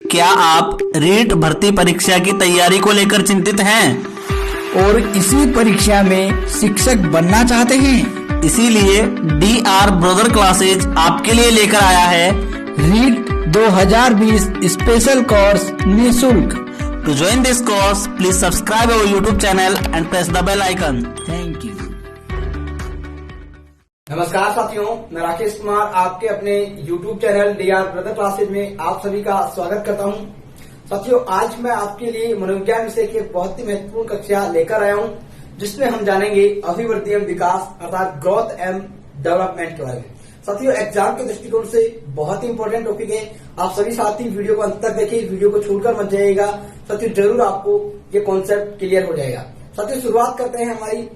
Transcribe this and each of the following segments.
क्या आप रीट भर्ती परीक्षा की तैयारी को लेकर चिंतित हैं और इसी परीक्षा में शिक्षक बनना चाहते हैं? इसीलिए DR ब्रदर क्लासेज आपके लिए लेकर आया है रीट 2020 स्पेशल कोर्स निःशुल्क। To join this course please subscribe our YouTube channel and press the bell icon. Thank you. नमस्कार साथियों, मैं राकेश कुमार आपके अपने YouTube channel DR brother classes में आप सभी का स्वागत करता हूं। साथियों, आज मैं आपके लिए मनोविज्ञान विषय की एक बहुत ही महत्वपूर्ण कक्षा लेकर आया हूं, जिसमें हम जानेंगे अभिवृद्धि एवं विकास अर्थात ग्रोथ एंड डेवलपमेंट के बारे में। साथियों, एग्जाम के दृष्टिकोण से बहुत ही इंपॉर्टेंट टॉपिक है। आप सभी साथी वीडियो को अंत तक देखिए, वीडियो को छोड़कर मत जाइएगा। साथियों, जरूर आपको ये कॉन्सेप्ट क्लियर हो जाएगा। साथियों, शुरुआत करते हैं हमारी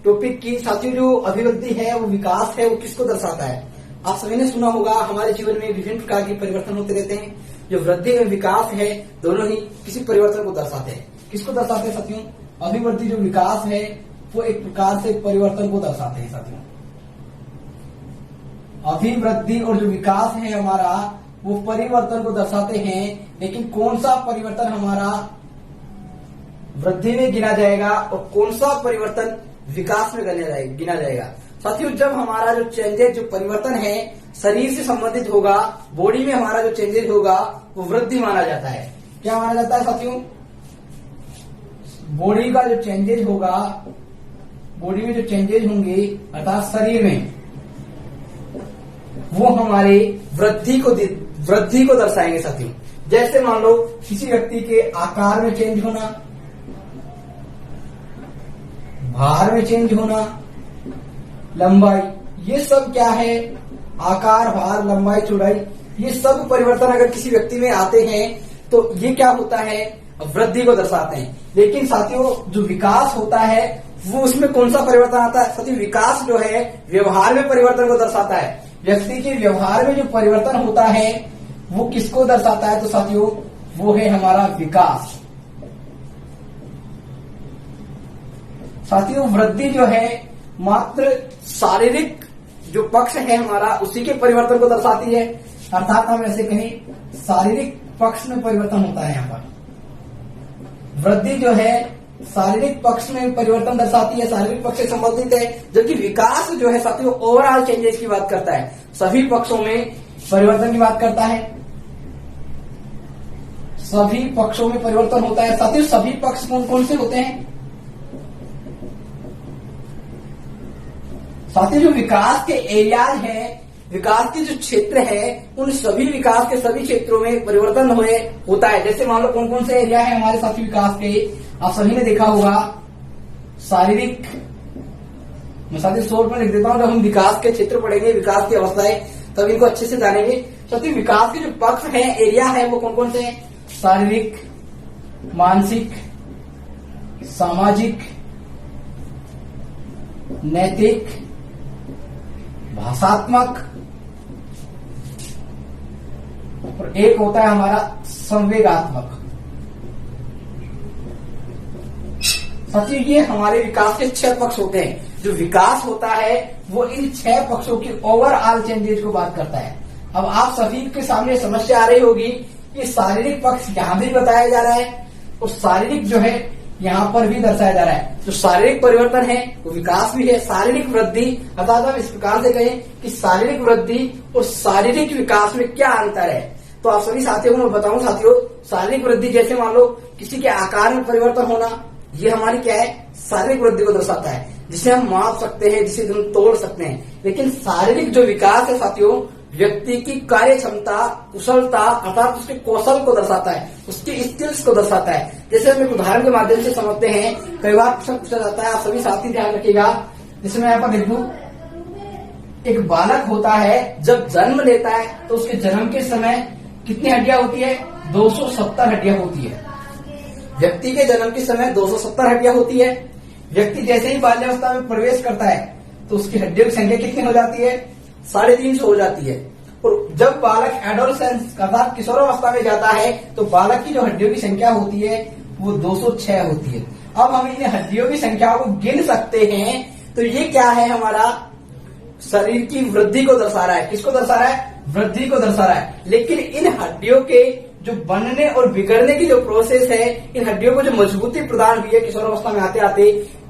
टॉपिक की। साथियों, जो अभिवृद्धि है वो विकास है, वो किसको दर्शाता है? आप सभी ने सुना होगा, हमारे जीवन में विभिन्न प्रकार के परिवर्तन होते रहते हैं। जो वृद्धि एवं विकास है, दोनों ही किसी परिवर्तन को दर्शाते हैं। किसको दर्शाते हैं साथियों? अभिवृद्धि जो विकास है वो एक प्रकार से परिवर्तन को दर्शाते हैं। साथियों, अभिवृद्धि और जो विकास है हमारा वो परिवर्तन को दर्शाते हैं, लेकिन कौन सा परिवर्तन हमारा वृद्धि में गिना जाएगा और कौन सा परिवर्तन विकास में गिना जाएगा? साथियों, जब हमारा जो चेंजेस, जो परिवर्तन है शरीर से संबंधित होगा, बॉडी में हमारा जो चेंजेस होगा वो वृद्धि माना जाता है। क्या माना जाता है साथियों? बॉडी का जो चेंजेस होगा, बॉडी में जो चेंजेस होंगे अर्थात शरीर में, वो हमारे वृद्धि को दर्शाएंगे साथियों। जैसे मान लो किसी व्यक्ति के आकार में चेंज होना, भार में चेंज होना, लंबाई, ये सब क्या है? आकार, भार, लंबाई, चौड़ाई, ये सब परिवर्तन अगर किसी व्यक्ति में आते हैं तो ये क्या होता है? वृद्धि को दर्शाते हैं। लेकिन साथियों, जो विकास होता है वो उसमें कौन सा परिवर्तन आता है? साथियों, विकास जो है व्यवहार में परिवर्तन को दर्शाता है। व्यक्ति के व्यवहार में जो परिवर्तन होता है वो किसको दर्शाता है? तो साथियों, वो है हमारा विकास। साथियों, वृद्धि जो है मात्र शारीरिक जो पक्ष है हमारा उसी के परिवर्तन को दर्शाती है। अर्थात हम ऐसे कहें, शारीरिक पक्ष में परिवर्तन होता है। यहाँ पर वृद्धि जो है शारीरिक पक्ष में परिवर्तन दर्शाती है, शारीरिक पक्ष से संबंधित है। जबकि विकास जो है साथियों ओवरऑल चेंजेस की बात करता है, सभी पक्षों में परिवर्तन की बात करता है। सभी पक्षों में परिवर्तन होता है। साथियों, सभी पक्ष कौन कौन से होते हैं? साथियों, जो विकास के एरियाज है, विकास के जो क्षेत्र है, उन सभी विकास के सभी क्षेत्रों में परिवर्तन होता है। जैसे मान लो कौन कौन से एरिया है हमारे साथी विकास के? आप सभी ने देखा होगा शारीरिक, मैं साथी शोर पर लिख देता हूं। जब हम विकास के क्षेत्र पढ़ेंगे, विकास की अवस्थाएं, तब इनको अच्छे से जानेंगे। साथी, विकास के जो पक्ष है, एरिया है, वो कौन कौन से हैं? शारीरिक, मानसिक, सामाजिक, नैतिक, भाषात्मक, और एक होता है हमारा संवेगात्मक। साथियों, ये हमारे विकास के 6 पक्ष होते हैं। जो विकास होता है वो इन 6 पक्षों की ओवरऑल चेंजेस को बात करता है। अब आप सभी के सामने समस्या आ रही होगी कि शारीरिक पक्ष यहां भी बताया जा रहा है और शारीरिक जो है यहाँ पर भी दर्शाया जा रहा है। जो शारीरिक परिवर्तन है वो विकास भी है। शारीरिक वृद्धि, अर्थात हम इस प्रकार से कहें कि शारीरिक वृद्धि और शारीरिक विकास में क्या अंतर है? तो आप सभी साथियों को मैं बताऊं साथियों, शारीरिक वृद्धि जैसे मान लो किसी के आकार में परिवर्तन होना, ये हमारी क्या है? शारीरिक वृद्धि को दर्शाता है, जिसे हम माप सकते हैं, जिसे हम तोड़ सकते हैं। लेकिन शारीरिक जो विकास है साथियों, व्यक्ति की कार्य क्षमता, कुशलता, अर्थात उसके कौशल को दर्शाता है, उसकी स्किल्स को दर्शाता है। जैसे हम एक उदाहरण के माध्यम से समझते हैं। कई बार प्रश्न पूछा जाता है, आप सभी साथी ध्यान रखिएगा। जैसे मैं यहाँ पर लिख दूं, एक बालक होता है, जब जन्म लेता है तो उसके जन्म के समय कितनी हड्डियां होती है? 270 हड्डियां होती है। व्यक्ति के जन्म के समय 270 हड्डियां होती है। व्यक्ति जैसे ही बाल्यावस्था में प्रवेश करता है तो उसकी हड्डियों की संख्या कितनी हो जाती है? 350 हो जाती है। और जब बालक एडोलसेंस अर्थात किशोरावस्था में जाता है तो बालक की जो हड्डियों की संख्या होती है वो 206 होती है। अब हम इन हड्डियों की संख्या को गिन सकते हैं। तो ये क्या है? हमारा शरीर की वृद्धि को दर्शा रहा है। किसको दर्शा रहा है? वृद्धि को दर्शा रहा है। लेकिन इन हड्डियों के जो बनने और बिगड़ने की जो प्रोसेस है, इन हड्डियों को जो मजबूती प्रदान हुई है किशोरावस्था में आते आते,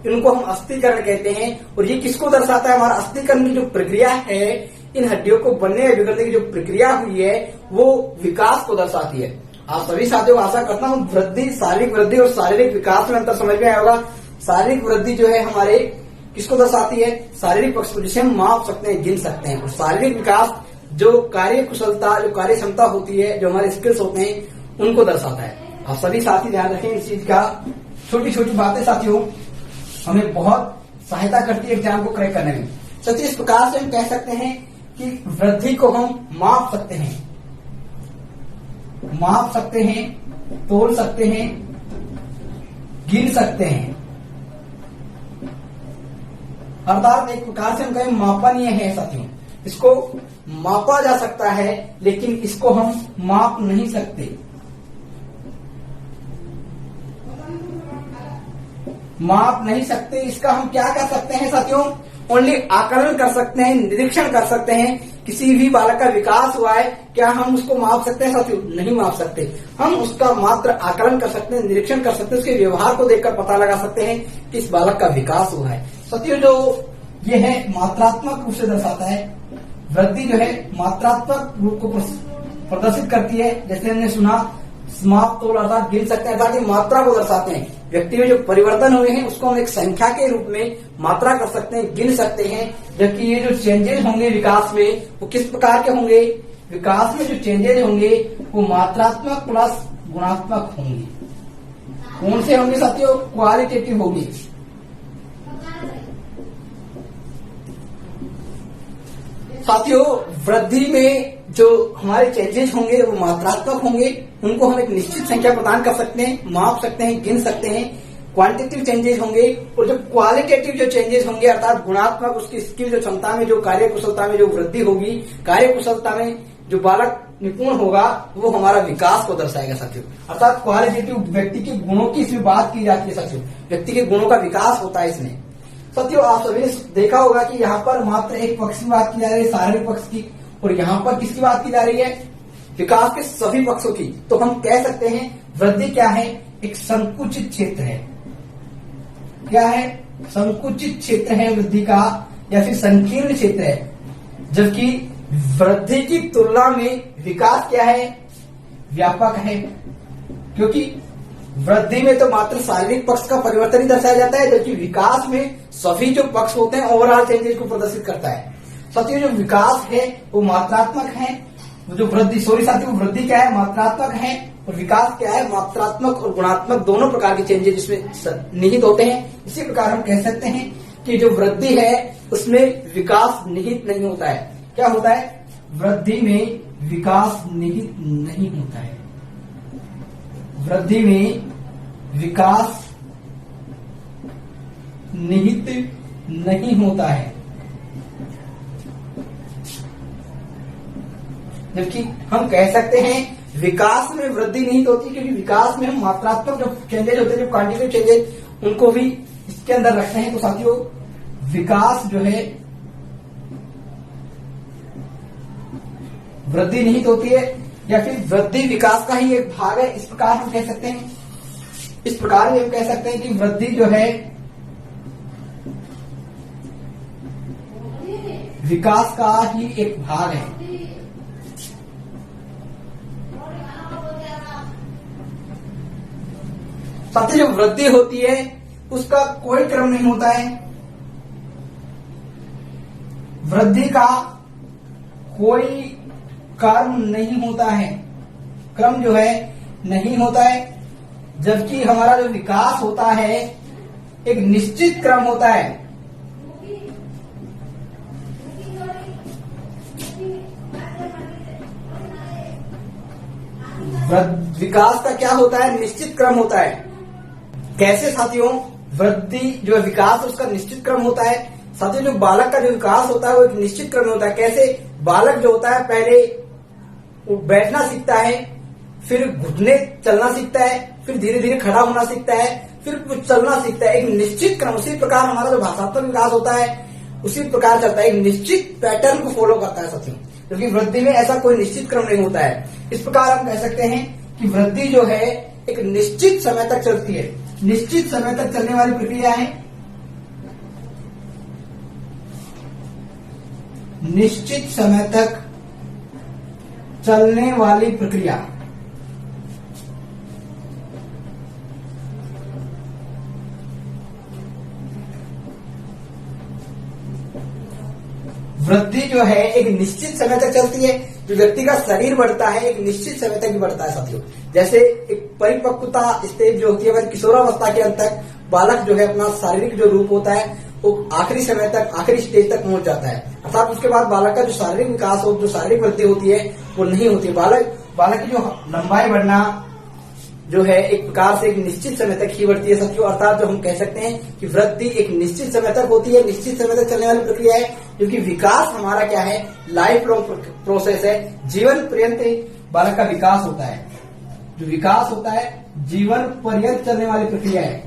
इनको हम अस्थिकरण कहते हैं। और ये किसको दर्शाता है? हमारा अस्थिकरण की जो प्रक्रिया है, इन हड्डियों को बनने या बिगड़ने की जो प्रक्रिया हुई है, वो विकास को दर्शाती है। आप सभी साथियों, आशा करता हूँ वृद्धि, शारीरिक वृद्धि और शारीरिक विकास में अंतर समझ में आया होगा। शारीरिक वृद्धि जो है हमारे किसको दर्शाती है? शारीरिक पक्ष को, जिसे हम माप सकते हैं, गिन सकते हैं। और शारीरिक विकास जो कार्य कुशलता, जो कार्य क्षमता होती है, जो हमारे स्किल्स होते हैं, उनको दर्शाता है। आप सभी साथी ध्यान रखें इस चीज का। छोटी छोटी बातें साथियों हमें बहुत सहायता करती है एग्जाम को क्रैक करने में। सच्ची इस प्रकार से हम कह सकते हैं कि वृद्धि को हम माप सकते हैं, तोल सकते हैं, गिन सकते हैं। अर्थात एक प्रकार से हम कहें मापनीय है साथियों। इसको मापा जा सकता है, लेकिन इसको हम माप नहीं सकते। इसका हम क्या कर सकते हैं साथियों? ओनली आकलन कर सकते हैं, निरीक्षण कर सकते हैं। किसी भी बालक का विकास हुआ है, क्या हम उसको माप सकते हैं साथियों? नहीं माप सकते। हम उसका मात्र आकलन कर सकते हैं, निरीक्षण कर सकते हैं, उसके व्यवहार को देखकर पता लगा सकते हैं कि इस बालक का विकास हुआ है। साथियों, जो ये है मात्रात्मक रूप से दर्शाता है। वृद्धि जो है मात्रात्मक रूप को प्रदर्शित करती है। जैसे हमने सुना, माप तोल अर्थात गिन सकते हैं, अर्थात मात्रा को दर्शाते हैं। व्यक्ति में जो परिवर्तन हुए हैं उसको हम एक संख्या के रूप में मात्रा कर सकते हैं, गिन सकते हैं। जबकि ये जो चेंजेस होंगे विकास में, वो किस प्रकार के होंगे? विकास में जो चेंजेस होंगे वो मात्रात्मक प्लस गुणात्मक होंगे। कौन से होंगे साथियों? क्वालिटेटिव होंगे। साथियों, वृद्धि में जो हमारे चेंजेस होंगे वो मात्रात्मक होंगे। उनको हम एक निश्चित संख्या प्रदान कर सकते हैं, माप सकते हैं, गिन सकते हैं। क्वांटिटेटिव चेंजेस होंगे। और जो क्वालिटेटिव जो चेंजेस होंगे, अर्थात गुणात्मक, उसकी स्किल, जो क्षमता में, जो कार्य कुशलता में जो वृद्धि होगी, कार्य कुशलता में जो बालक निपुण होगा, वो हमारा विकास को दर्शाएगा साथियों। अर्थात क्वालिटेटिव व्यक्ति के गुणों की इसमें बात की जाती है साथियों। व्यक्ति के गुणों का विकास होता है इसमें। साथियों, आप सभी ने देखा होगा कि यहाँ पर मात्र एक पक्ष की बात की जा रही है, शारीरिक पक्ष की, और यहाँ पर किसकी बात की जा रही है? विकास के सभी पक्षों की। तो हम कह सकते हैं वृद्धि क्या है? एक संकुचित क्षेत्र है। क्या है? संकुचित क्षेत्र है वृद्धि का, या फिर संकीर्ण क्षेत्र है। जबकि वृद्धि की तुलना में विकास क्या है? व्यापक है। क्योंकि वृद्धि में तो मात्र शारीरिक पक्ष का परिवर्तन ही दर्शाया जाता है, जबकि विकास में सभी जो पक्ष होते हैं ओवरऑल चेंजेस को प्रदर्शित करता है। साथियों, जो विकास है वो मात्रात्मक है। जो वृद्धि, साथियों, वृद्धि क्या है? मात्रात्मक है। और विकास क्या है? मात्रात्मक और गुणात्मक दोनों प्रकार के चेंजेस इसमें निहित होते हैं। इसी प्रकार हम कह सकते हैं कि जो वृद्धि है उसमें विकास निहित नहीं होता है। क्या होता है? वृद्धि में विकास निहित नहीं होता है। वृद्धि में विकास निहित नहीं होता है। जबकि हम कह सकते हैं विकास में वृद्धि निहित होती है, क्योंकि विकास में हम मात्रात्मक जो चेंजेस होते हैं, जो क्वांटिटेटिव चेंजेस, उनको भी इसके अंदर रखते हैं। तो साथियों, विकास जो है वृद्धि निहित होती है, या फिर वृद्धि विकास का ही एक भाग है। इस प्रकार हम कह सकते हैं। इस प्रकार भी हम कह सकते हैं कि वृद्धि जो है विकास का ही एक भाग है। साथ जो वृद्धि होती है उसका कोई क्रम नहीं होता है। वृद्धि का कोई क्रम नहीं होता है, क्रम जो है नहीं होता है। जबकि हमारा जो विकास होता है एक निश्चित क्रम होता है। विकास का क्या होता है? निश्चित क्रम होता है। कैसे साथियों? वृद्धि जो विकास है उसका निश्चित क्रम होता है। साथियों, जो बालक का जो विकास होता है वो एक निश्चित क्रम में होता है। कैसे? बालक जो होता है पहले वो बैठना सीखता है, फिर घुटने चलना सीखता है, फिर धीरे धीरे खड़ा होना सीखता है, फिर कुछ चलना सीखता है। एक निश्चित क्रम। उसी प्रकार हमारा जो भाषात्मक विकास होता है उसी प्रकार चलता है, एक निश्चित पैटर्न को फॉलो करता है साथियों। क्योंकि वृद्धि में ऐसा कोई निश्चित क्रम नहीं होता है। इस प्रकार हम कह सकते हैं कि वृद्धि जो है एक निश्चित समय तक चलती है। निश्चित समय तक चलने वाली प्रक्रिया है। निश्चित समय तक चलने वाली प्रक्रिया। वृद्धि जो है एक निश्चित समय तक चलती है। जो व्यक्ति का शरीर बढ़ता है एक निश्चित समय तक ही बढ़ता है साथियों। जैसे एक परिपक्वता स्टेज जो होती है वह किशोरावस्था के अंत तक बालक जो है अपना शारीरिक जो रूप होता है वो आखिरी समय तक, आखिरी स्टेज तक पहुंच जाता है। अर्थात उसके बाद बालक का जो शारीरिक विकास हो, जो शारीरिक वृद्धि होती है वो नहीं होती। बालक की जो लंबाई बढ़ना जो है एक प्रकार से एक निश्चित समय तक ही बढ़ती है साथियों। अर्थात जो हम कह सकते हैं कि वृद्धि एक निश्चित समय तक होती है, निश्चित समय तक चलने वाली प्रक्रिया है। क्योंकि विकास हमारा क्या है, लाइफ लॉन्ग प्रोसेस है। जीवन पर्यंत बालक का विकास होता है। जो विकास होता है जीवन पर्यंत चलने वाली प्रक्रिया है,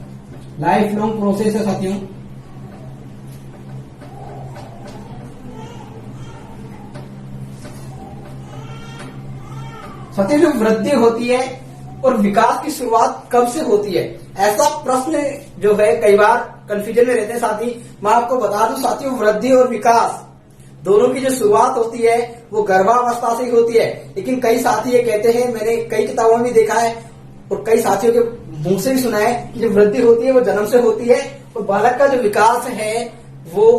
लाइफ लॉन्ग प्रोसेस है साथियों। साथियों जो वृद्धि होती है और विकास की शुरुआत कब से होती है, ऐसा प्रश्न जो है कई बार कंफ्यूजन में रहते हैं साथी। मैं आपको बता दूं साथियों, वृद्धि और विकास दोनों की जो शुरुआत होती है वो गर्भावस्था से ही होती है। लेकिन कई साथी ये कहते हैं, मैंने कई किताबों में देखा है और कई साथियों के मुंह से भी सुना है कि जो वृद्धि होती है वो जन्म से होती है और बालक का जो विकास है वो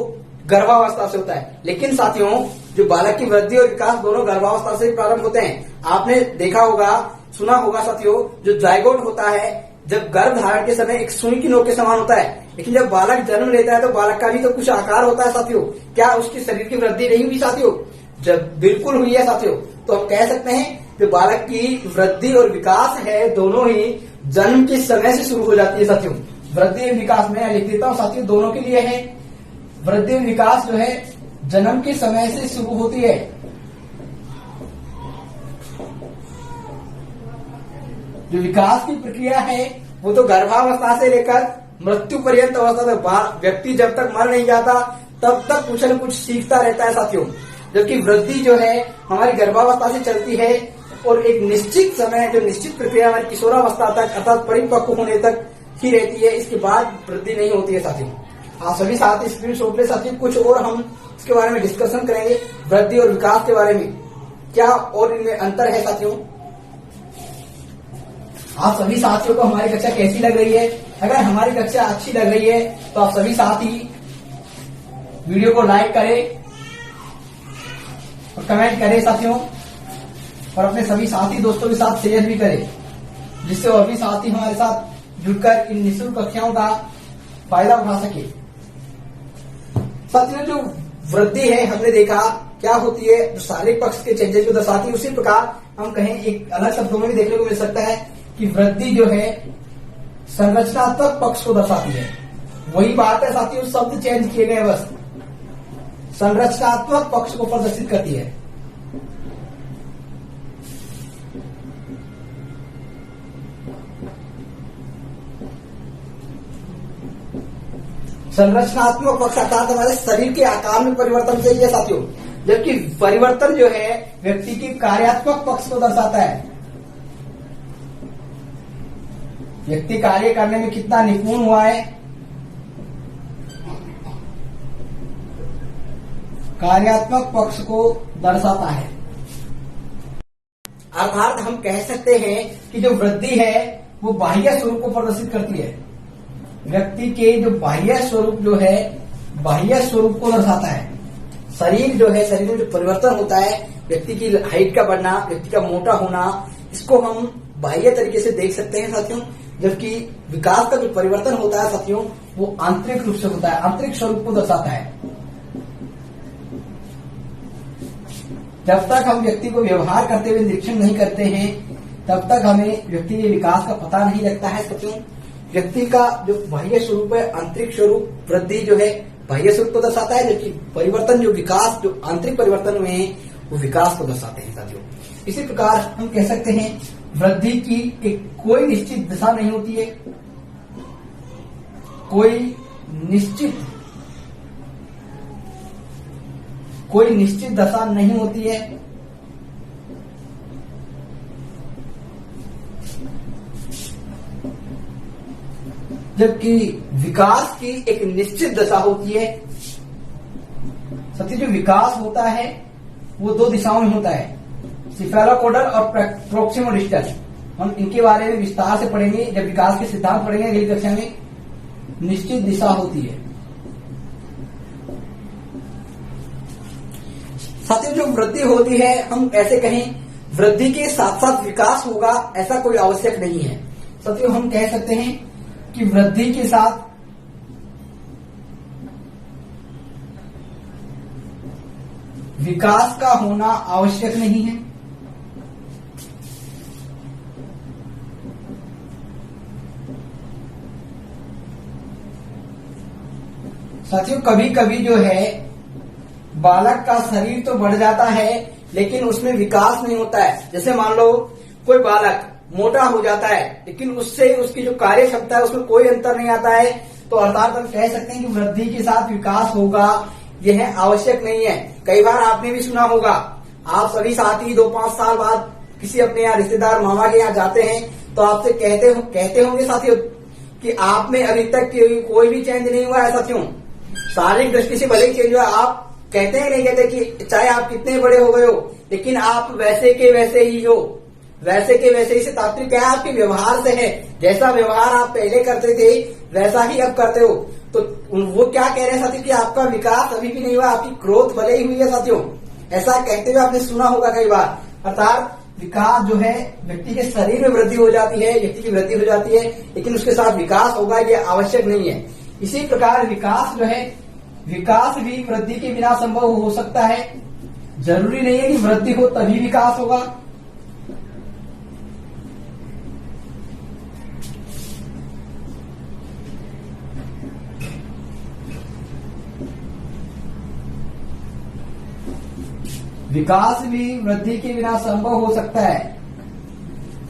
गर्भावस्था से होता है। लेकिन साथियों जो बालक की वृद्धि और विकास दोनों गर्भावस्था से ही प्रारंभ होते हैं। आपने देखा होगा, सुना होगा साथियों, जो जायगोट होता है जब गर्भ धारण के समय एक सुई की नोक के समान होता है, लेकिन जब बालक जन्म लेता है तो बालक का भी तो कुछ आकार होता है साथियों। क्या उसके शरीर की वृद्धि नहीं हुई साथियों? जब बिल्कुल हुई है साथियों। तो हम कह सकते हैं कि बालक की वृद्धि और विकास है दोनों ही जन्म के समय से शुरू हो जाती है साथियों। वृद्धि और विकास में लिख देता हूं साथियों, दोनों के लिए है। वृद्धि और विकास जो है जन्म के समय से शुरू होती है। जो विकास की प्रक्रिया है वो तो गर्भावस्था से लेकर मृत्यु पर्यंत अवस्था तक, व्यक्ति जब तक मर नहीं जाता तब तक कुछ न कुछ सीखता रहता है साथियों। जबकि वृद्धि जो है हमारी गर्भावस्था से चलती है और एक निश्चित समय, जो निश्चित प्रक्रिया हमारी किशोरावस्था तक अर्थात परिपक्व होने तक ही रहती है। इसके बाद वृद्धि नहीं होती है साथियों। आप सभी साथी स्क्रीन शॉट ले साथियों, कुछ और हम इसके बारे में डिस्कशन करेंगे। वृद्धि और विकास के बारे में क्या और इनमें अंतर है साथियों। आप सभी साथियों को हमारी कक्षा कैसी लग रही है? अगर हमारी कक्षा अच्छी लग रही है तो आप सभी साथी वीडियो को लाइक करें और कमेंट करें साथियों, और अपने सभी साथी दोस्तों के साथ शेयर भी करें, जिससे और भी साथी हमारे साथ जुड़कर इन निःशुल्क कक्षाओं का फायदा उठा सके। साथियों जो वृद्धि है हमने देखा क्या होती है, जो शारीरिक पक्ष के चेंजेस को दर्शाती है। उसी प्रकार हम कहें एक अलग शब्दों में भी देखने को मिल सकता है कि वृद्धि जो है संरचनात्मक पक्ष को दर्शाती है। वही बात है साथियों, शब्द चेंज किए गए बस। संरचनात्मक पक्ष को प्रदर्शित करती है। संरचनात्मक पक्ष अर्थात हमारे शरीर के आकार में परिवर्तन चाहिए साथियों। जबकि परिवर्तन जो है व्यक्ति की कार्यात्मक पक्ष को दर्शाता है। व्यक्ति कार्य करने में कितना निपुण हुआ है, कार्यात्मक पक्ष को दर्शाता है। अर्थात हम कह सकते हैं कि जो वृद्धि है वो बाह्य स्वरूप को प्रदर्शित करती है। व्यक्ति के जो बाह्य स्वरूप जो है, बाह्य स्वरूप को दर्शाता है। शरीर जो है, शरीर में जो परिवर्तन होता है, व्यक्ति की हाइट का बढ़ना, व्यक्ति का मोटा होना, इसको हम बाह्य तरीके से देख सकते हैं साथियों। जबकि विकास का जो परिवर्तन होता है साथियों वो आंतरिक रूप से होता है, आंतरिक स्वरूप को दर्शाता है। जब तक हम व्यक्ति को व्यवहार करते हुए निरीक्षण नहीं करते हैं तब तक हमें व्यक्ति के विकास का पता नहीं लगता है साथियों। व्यक्ति का जो बाह्य स्वरूप है, आंतरिक स्वरूप, वृद्धि जो है बाह्य स्वरूप को दर्शाता है, जबकि परिवर्तन जो विकास, जो आंतरिक परिवर्तन में है वो विकास को दर्शाते हैं साथियों। इसी प्रकार हम कह सकते हैं वृद्धि की एक कोई निश्चित दिशा नहीं होती है, कोई निश्चित दशा नहीं होती है। जबकि विकास की एक निश्चित दशा होती है। साथियों, जो विकास होता है वो दो दिशाओं में होता है, सिफेलोकोडल और प्रोक्सिमोडिस्टल। हम इनके बारे में विस्तार से पढ़ेंगे जब विकास के सिद्धांत पढ़ेंगे अगली कक्षा में। निश्चित दिशा होती है। साथियों, जो वृद्धि होती है, हम ऐसे कहें वृद्धि के साथ साथ विकास होगा, ऐसा कोई आवश्यक नहीं है। साथियों, हम कह सकते हैं कि वृद्धि के साथ विकास का होना आवश्यक नहीं है। साथियों, कभी कभी जो है बालक का शरीर तो बढ़ जाता है लेकिन उसमें विकास नहीं होता है। जैसे मान लो कोई बालक मोटा हो जाता है लेकिन उससे उसकी जो कार्य क्षमता है उसमें कोई अंतर नहीं आता है, तो अर्थात हम कह सकते हैं कि वृद्धि के साथ विकास होगा, यह आवश्यक नहीं है। कई बार आपने भी सुना होगा, आप सभी साथी 2-5 साल बाद किसी अपने यहाँ रिश्तेदार मामा के यहाँ जाते हैं तो आपसे कहते होंगे साथियों कि आप में अभी तक कोई भी चेंज नहीं हुआ है। साथियों, शारीरिक दृष्टि से भले ही चेंज हुआ, आप कहते हैं नहीं कहते कि चाहे आप कितने बड़े हो गए हो लेकिन आप वैसे के वैसे ही हो। वैसे के वैसे ही से तात्पर्य क्या है? आपके व्यवहार से है। जैसा व्यवहार आप पहले करते थे वैसा ही अब करते हो। तो वो क्या कह रहे हैं साथियों कि आपका विकास अभी भी नहीं हुआ, आपकी ग्रोथ भले ही हुई है। साथियों, ऐसा कहते हुए आपने सुना होगा कई बार। अर्थात विकास जो है व्यक्ति के शरीर में वृद्धि हो जाती है, व्यक्ति की वृद्धि हो जाती है, लेकिन उसके साथ विकास होगा ये आवश्यक नहीं है। इसी प्रकार विकास जो है, विकास भी वृद्धि के बिना संभव हो सकता है। जरूरी नहीं है कि वृद्धि हो तभी विकास होगा। विकास भी वृद्धि के बिना संभव हो सकता है।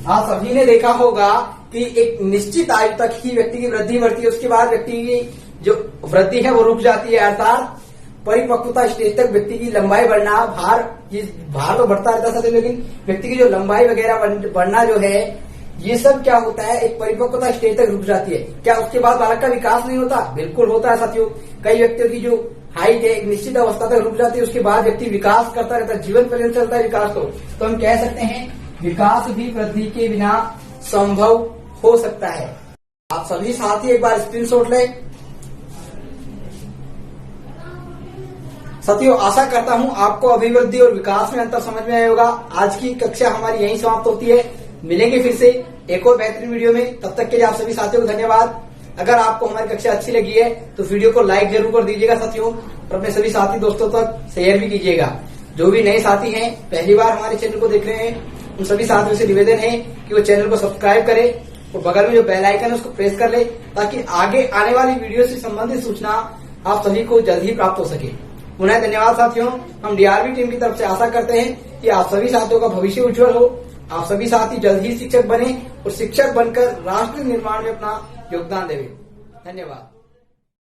आप सभी ने देखा होगा कि एक निश्चित आयु तक ही व्यक्ति की वृद्धि बढ़ती है, उसके बाद व्यक्ति की जो वृद्धि है वो रुक जाती है। अर्थात परिपक्वता स्टेज तक व्यक्ति की लंबाई बढ़ना, भार तो बढ़ता रहता है, लेकिन व्यक्ति की जो लंबाई वगैरह बढ़ना जो है ये सब क्या होता है, एक परिपक्वता स्टेज तक रुक जाती है। क्या उसके बाद बालक का विकास नहीं होता? बिल्कुल होता है साथियों। कई व्यक्तियों की जो हाइट है एक निश्चित अवस्था तक रुक जाती है, उसके बाद व्यक्ति विकास करता रहता है, जीवन पर्यंत चलता है विकास। तो हम कह सकते हैं विकास भी वृद्धि के बिना संभव हो सकता है। आप सभी साथी एक बार स्क्रीनशॉट लें। साथियों, आशा करता हूं आपको अभिवृद्धि और विकास में अंतर समझ में आया होगा। आज की कक्षा हमारी यहीं समाप्त होती है। मिलेंगे फिर से एक और बेहतरीन वीडियो में। तब तक के लिए आप सभी साथियों को धन्यवाद। अगर आपको हमारी कक्षा अच्छी लगी है तो वीडियो को लाइक जरूर कर दीजिएगा साथियों, और अपने सभी साथी दोस्तों तक शेयर भी कीजिएगा। जो भी नए साथी हैं, पहली बार हमारे चैनल को देख रहे हैं, उन सभी साथियों से निवेदन है कि वो चैनल को सब्सक्राइब करें और बगल में जो बेल आइकन है उसको प्रेस कर ले, ताकि आगे आने वाली वीडियो से संबंधित सूचना आप सभी को जल्द ही प्राप्त हो सके। पुनः धन्यवाद साथियों। हम डीआरबी टीम की तरफ से आशा करते हैं कि आप सभी साथियों का भविष्य उज्जवल हो, आप सभी साथी जल्द ही शिक्षक बने और शिक्षक बनकर राष्ट्र निर्माण में अपना योगदान दें। धन्यवाद।